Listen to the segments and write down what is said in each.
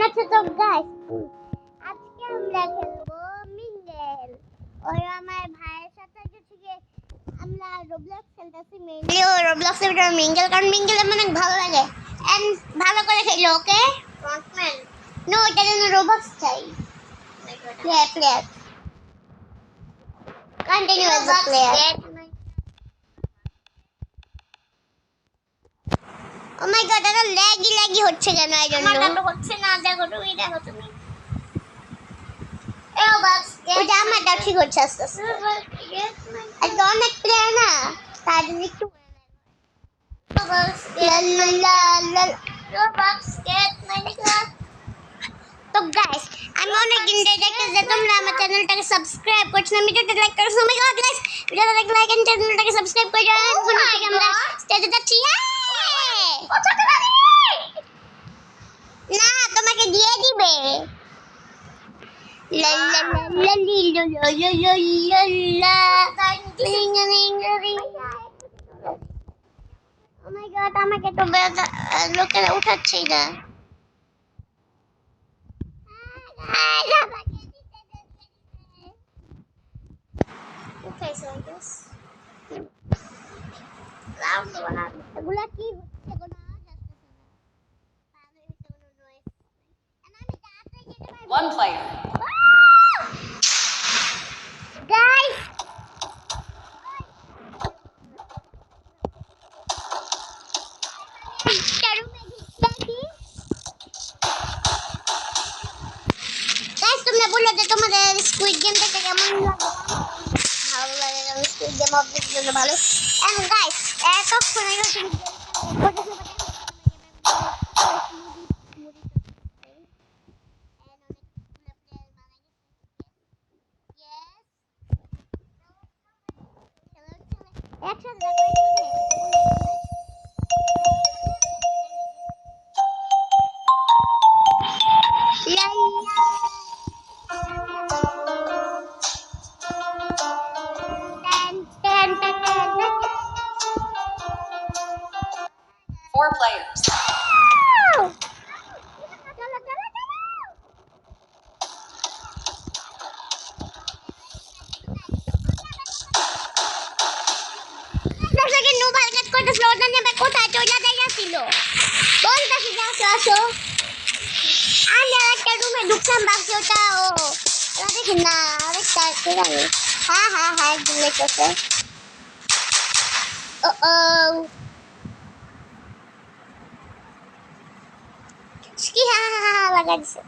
আছো তো গাইস? আজকে আমরা খেলবো মিঙ্গেল। ওই আমার ভাইয়ের সাথে হচ্ছে আমরা রোবলক্স খেলতেছি। মেইনলি ও রোবলক্সের ভিতরে মিঙ্গেল, কারণ মিঙ্গেল আমার অনেক ভালো লাগে এন্ড ভালো করে খেলো। ওকে ফ্রন্টম্যান নো, এটার জন্য রোবক্স চাই। Player continue as a player. Oh my God, এটা ল্যাগি হচ্ছে কেন? I don't know. আমারটা হচ্ছে না, দেখো তুমি। ওটা আমারটা ঠিক হচ্ছে আস্তে আস্তে। আর অনেক প্লেয়ার না, তার জন্য একটু তো গাইস, আমি অনেক দিন ধরে দেখতেছি যে তোমরা আমার চ্যানেলটাকে সাবস্ক্রাইব করছো না। ভিডিওটা লাইক করছো। ও মাই গড গাইস, ভিডিওটা লাইক এন্ড চ্যানেলটাকে সাবস্ক্রাইব করে দাও। এখন থেকে আমরা স্টেজে যাচ্ছি। না, তোমাকে দিয়ে দিবে। লা লা লা লি লো লো লো লো লা ring ring ring. O my god, আমাকে তো লোকেরা উঠাচ্ছে না। উঠাইছে আই গেস। এগুলা কি হচ্ছে? কোনো আওয়াজ আসতেছে না। তাহলে এটা কোনো নয়েজ। And আমি তাড়াতাড়ি যেতে পারবো। One player. Guys, তোমরা বলো যে তোমাদের স্কুইড গেম দেখতে কেমন লাগে? ভালো লাগে, কারণ স্কুইড গেম অবজেক্ট জন্য ভালো। এন্ড গাইস, এতক্ষণ আগে তুমি Four players. কোথায় চলে যাইছিল বলতেছি যে আসো আসো। আমি একটা রুমে ঢুকলাম, ভাবছি ওটা ও দেখি না আরেকটা জানি। হ্যাঁ দেখতেছে। ও ও কি লাগা দিছে।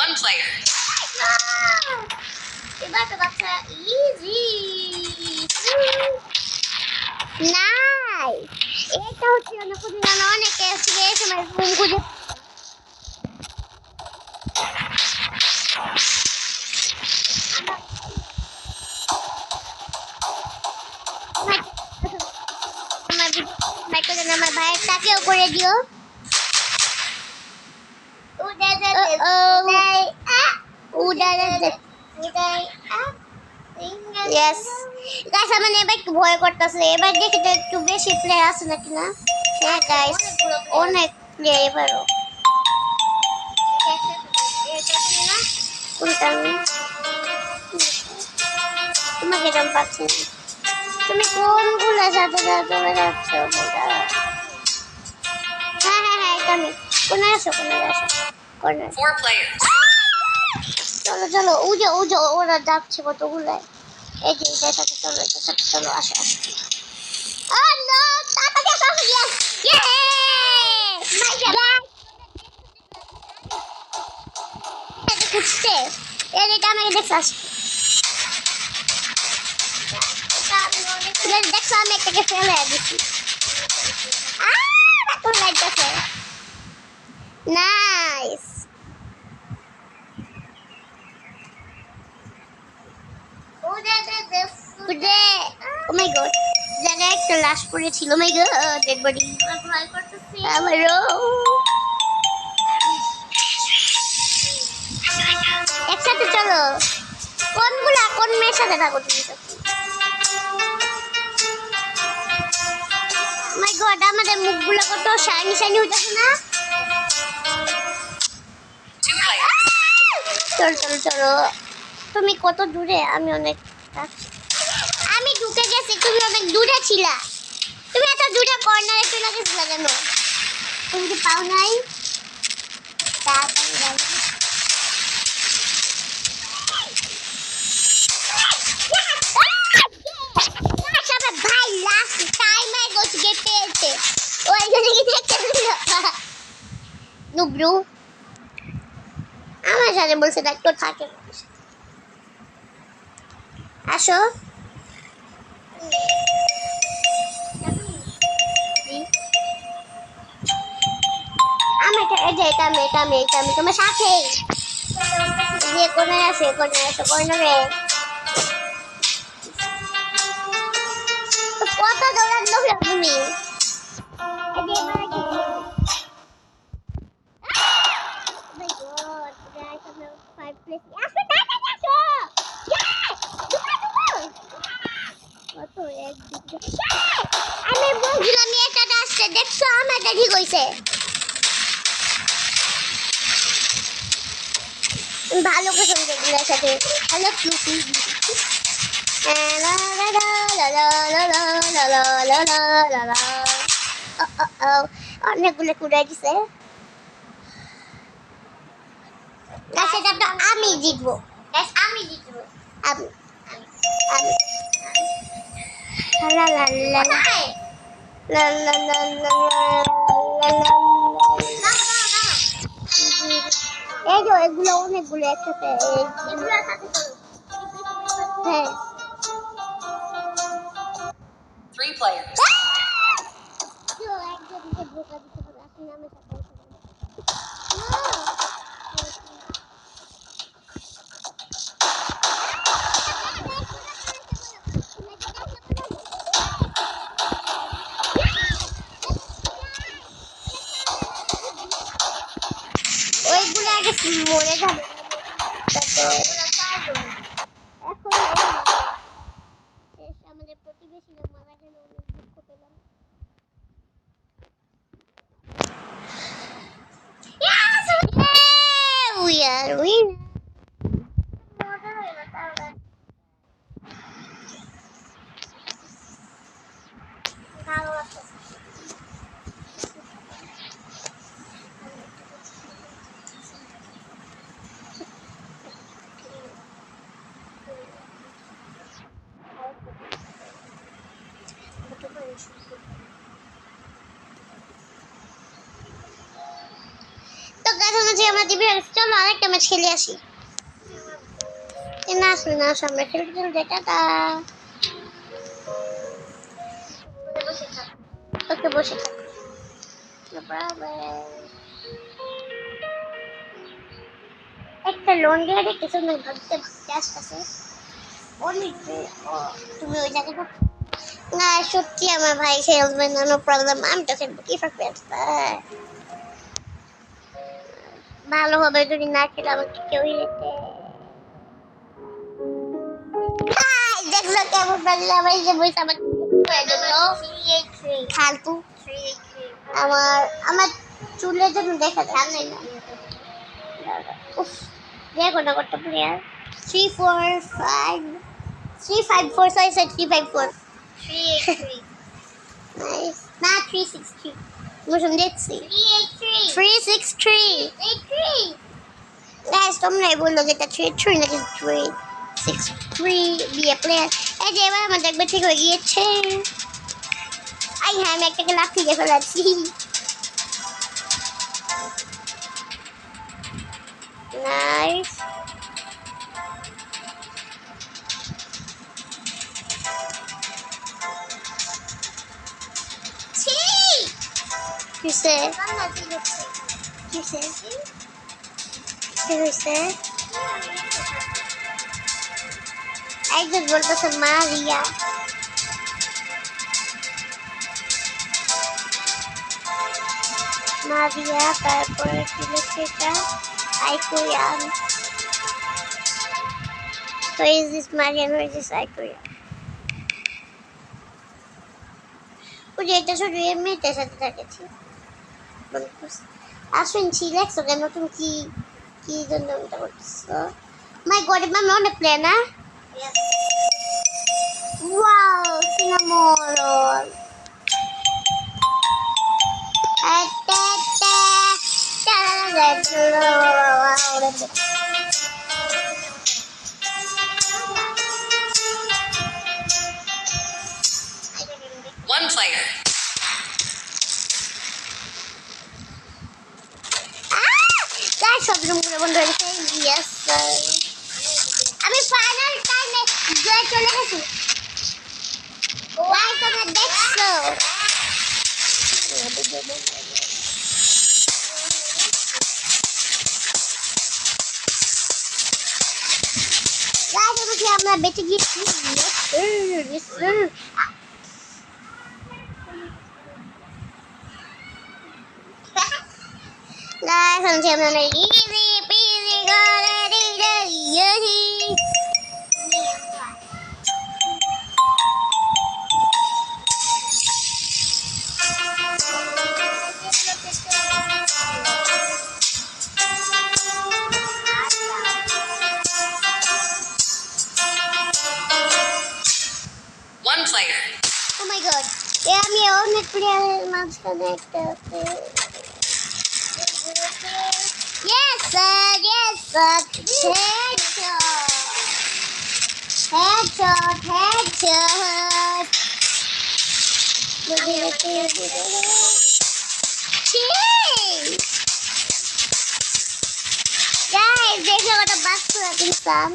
One player. এবার তো বাচ্চা ইজি নাই। এটা হচ্ছে অনেকে এই সময় রুম খুঁজে আমার ভাইয়ের টাকেও করে দিও। Yes. Guys, আমার এবার একটু ভয় করতেছে। এবার দেখি তো একটু বেশি প্লেয়ার আছে নাকি না। হ্যাঁ গাইস, অনেক প্লেয়ার এবারও। কোনটা আমি তোমাকে দাম পাচ্ছি না। তুমি কোনগুলোর সাথে চলে যাচ্ছ? হ্যাঁ এটা আমি। কোনে আসো কোনে। Four players. চলো উজো ওরা যাচ্ছে কতগুলো। এই যে এটার সাথে চলো, এটার সাথে চলো, আসো Oh no! Tapagyas ako! Yes! Yay! My God! Ito kutsite. Yan, ito may dex Yan, dex may taga-fele. Natulad kasi. Nice! Oh my God! জায়গায় একটা লাশ পড়েছিল, মাই গড, ডেড বডি। ভয় করতেছি আমারও। একসাথে চলো। কোন মেয়ের সাথে থাকো তুমি? মাই গড, আমাদের মুখগুলো কত শাইনি শাইনি হইতেছে না? 2 players. চলো চলো চলো। তুমি কত দূরে? আমি অনেক কাছে। আমি ঢুকে গেছি, তুমি অনেক দূরে ছিলা। তুমি এত দূরে কর্নারে চলে গেছিলা কেন? তুমি কি পাও নাই? তাড়াতাড়ি যাও। ভাই last time I go to get পেয়েছে। ওই জন্য কি দেখতে নুব্রু আমার সাথে বলছে ডাক্তার থাকে। আসো। আমি তোমার সাথে যে কোনায় আসে কর্নারে। কত দৌড়ানো তুমি? আমি বুঝলাম এটা আসছে, দেখছো আমার ঠিক হইছে। ভালো করে শুনতে এগুলোর সাথে। হ্যালো ফ্লুপি। অনেকগুলো কুড়াই দিছে। সেটা তো আমি জিতবো। আমি জিতবো। আমি আমি লা লা লা লা লা লা লা লা লা। এই যে এগুলো অনেকগুলো একসাথে। এগুলোর সাথে হ্যাঁ 3 players. একজনকে বোকা দিতে হবে, আপনি আমার সাথে ওইগুলো আগে মরে যাবে। এখন আমাদের প্রতিবেশীরা মারা গেল, অনেক দুঃখ পেলাম। We are winning. তো গাইস হচ্ছে আমরা দিবি চলো আরেকটা ম্যাচ খেলে আসি। না আসলে না সামনে খেলতে টাটা। ওকে বসে থাক। No problem. একটা লোন দিয়ে দেখতেছো না, ভাবতে ভাবতে আসতেছে অনেক। তুমি ওই জায়গাটা না সত্যি আমার ভাই খেলবে না, নো প্রবলেম, আমি তো খেলবো, কি ফাঁক পেয়েছে। ভালো হবে যদি না খেলে আমাকে কেউ যেতে। দেখলো কেমন পারলে আমার যে বইটা আমার ফালতু। আমার আমার চুলের জন্য দেখা যাচ্ছে না। উফ, দেখো না কত player. 3 4 5 3 5 4, so I said 3 5 4. 3 8 3. Nice. Not 3 6 3. Mushum দেখছি 3 8 3. 3 6 3. 8 3. Guys, তোমরাই বললো যেটা 3 3 নাকি 3 6 3 be a player. এই যে এবার আমার দেখবে ঠিক হয়ে গিয়েছে। আই হ্যাঁ, আমি একটাকে লাফিয়ে দিয়ে ফেলাচ্ছি। নাইস। কিসে কিসে কি হয়েছে? একজন বলতেছে মারিয়া। মারিয়া, তারপরে কি লিখছে এটা? আইকোরিয়ান। So is this Marian or is this Aikoria? ওই যে এটা শুধু এমনিতে সাথে থাকেছি। আসুন ছিলেক্স ওকে নতুন কি কি জন্য এটা করছো? মাই গড, মামা অনেক প্লে না? Wow, cinnamon. One player. Guys, সব রুমগুলো বন্ধ হয়ে গেছে। Yes, sir. আমি ফাইনাল টাইমে জয় চলে গেছি। ভাই তোমরা দেখছো? গাইস, আমরা বেঁচে গিয়েছি। Yes, sir. Guys, আমরা easy peasy gonna do the One player. Oh my god. আমি অনেক প্লেয়ারের মাঝখানে একটা আছে। Yes, sir. Yes, sir. Headshot. Headshot. Headshot. Cheers. Guys, দেখো কত বাস করে দিলাম।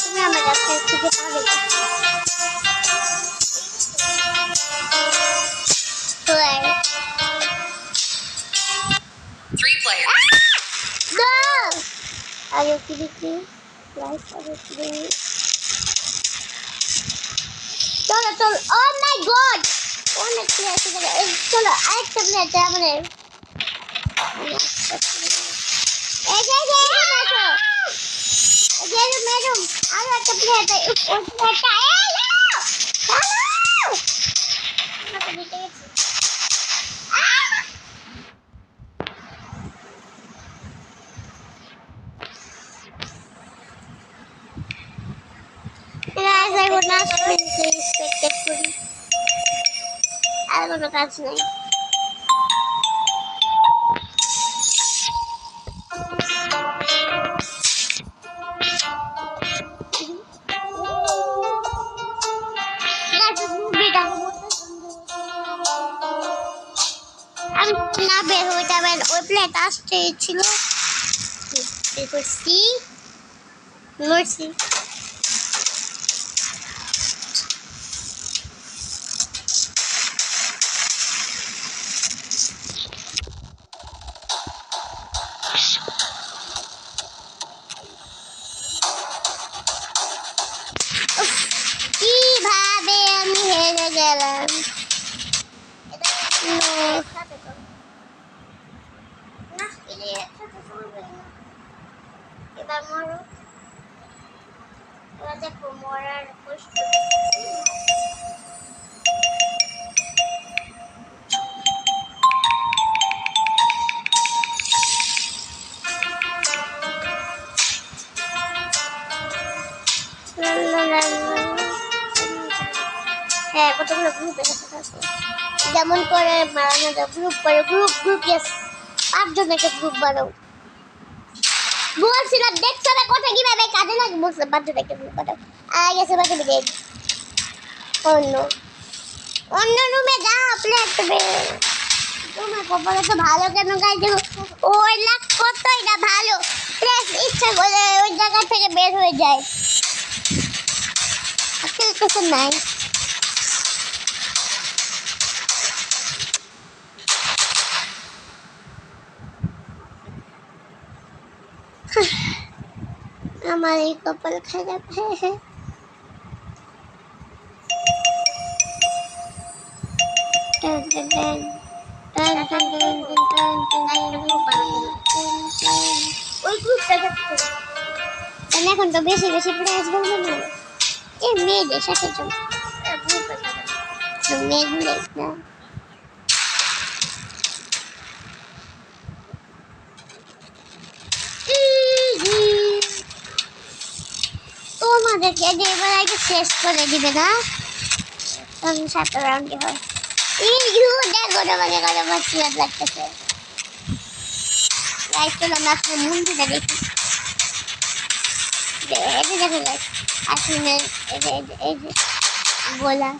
তুমি আমার কাছে থেকে পাবে না। Three players. No! Are you kidding me? Guys, are you kidding me? চলো চলো। Oh my god! অনেক প্লেয়ার আছে। চলো আরেকটা প্লেয়ার আছে আমাদের। ম্যাডাম আরো একটা প্লেয়ার আছে। ওই প্লেয়ারটা Guys, I would not spin this respectfully. I don't know that's name. আমি না বের হয়ে যাবেন ওই প্লেট আসতে ছিল সি মার্সি কিভাবে আমি হেরে গেলাম এবার মরো এবার দেখো মরার হ্যাঁ কতগুলো গ্রুপ এসে থাকো যেমন করে বানানো যায় গ্রুপ করে গ্রুপ ইয়েস 5 জন একটা গ্রুপ বানাও বলছিলাম দেখছো না কথা কিভাবে কাজে লাগে বলছিলাম 5 জন একটা গ্রুপ বানাও আর গেছে বাকি বিগে অন্য রুমে যাও প্লেট তোমার কপালে তো ভালো কেন গাইজ ওই লাখ কত এটা ভালো প্লেস ইচ্ছা করে ওই জায়গা থেকে বের হয়ে যায় আজকাল কিছু নাই আমার এই কপাল খারাপ এখন তো বেশি বেশি প্রাইস বলবো না এই মেয়েদের সাথে মেয়েগুলো না তোমাদেরকে এবার আগে শেষ করে দিবে না তখন 7 রাউন্ডে হয় দেখো তোমাকে কত মজা লাগতেছে গাইস চলো আমরা আসলে মন্দিরটা দেখি দেখো গাইস আসলে এই যে গোলা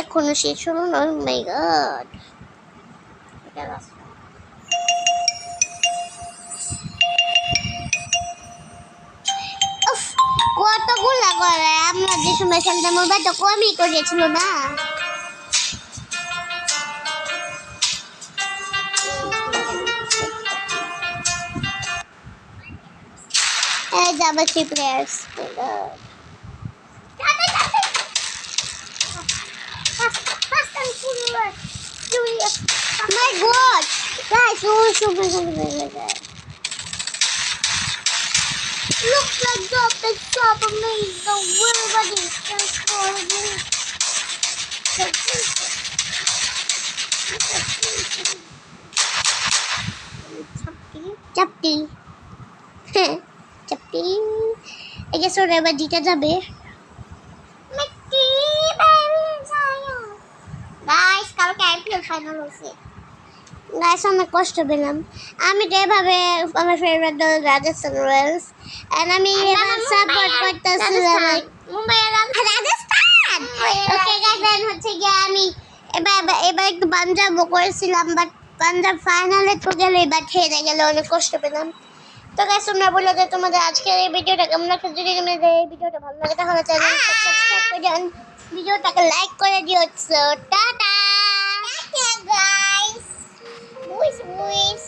এখনো শেষ হলো না ও মাই গড কতগুলা করে আমরা যে সময় খেলতাম ওটা তো কমই করেছিল না এই যাবে 3 players My God, guys, looks like the top amazing the everybody is transforming. Chapti. Chapti. I guess whatever dita jabe. Mickey, baby, sayang. Guys, কালকে আইপিএল ফাইনাল হয়েছে গাইস অনেক কষ্ট পেলাম আমি তো এভাবে আমার ফেভারিট দল রাজস্থান রয়্যালস এন্ড আমি এবার সাপোর্ট করতেছি মুম্বাই রাজস্থান ওকে গাইস দেন হচ্ছে কি আমি এবার একটু পাঞ্জাব করেছিলাম বাট পাঞ্জাব ফাইনালে তো গেল এবার হেরে গেল অনেক কষ্ট পেলাম তো গাইস তোমরা বলে যে তোমাদের আজকের এই ভিডিওটা কেমন লাগছে যদি তোমাদের এই ভিডিওটা ভালো লাগে তাহলে চ্যানেলটা সাবস্ক্রাইব করে দিন ভিডিওটাকে লাইক করে দিও টাটা টাটা গাইস মুইস